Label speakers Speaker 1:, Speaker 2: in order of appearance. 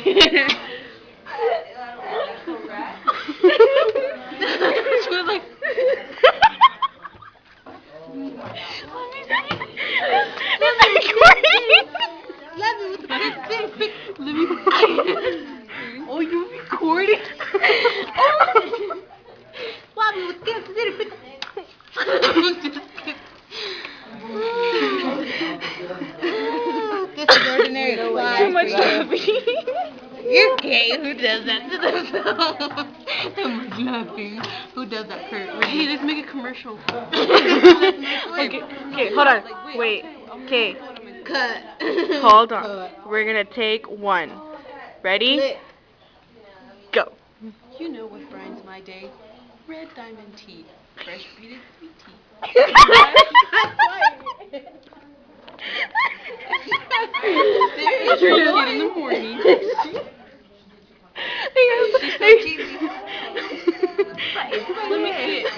Speaker 1: She was like. Let me with the pic. Let me. Oh, you recording? Bobby with Kansas City pic. This is ordinary.
Speaker 2: Too much laughing.
Speaker 1: You're gay. Who does that to themselves? Too much laughing. Who does that, Kurt? Hey, let's make a commercial.
Speaker 2: Okay, hold on. Wait. Okay,
Speaker 1: Cut.
Speaker 2: hold on.
Speaker 1: Cut.
Speaker 2: We're gonna take one. Ready?
Speaker 1: Lit.
Speaker 2: Go.
Speaker 1: You know what brightens my day? Red Diamond tea. Fresh breeded sweet tea. Drink it in the morning. She's so cheesy. Let me see it.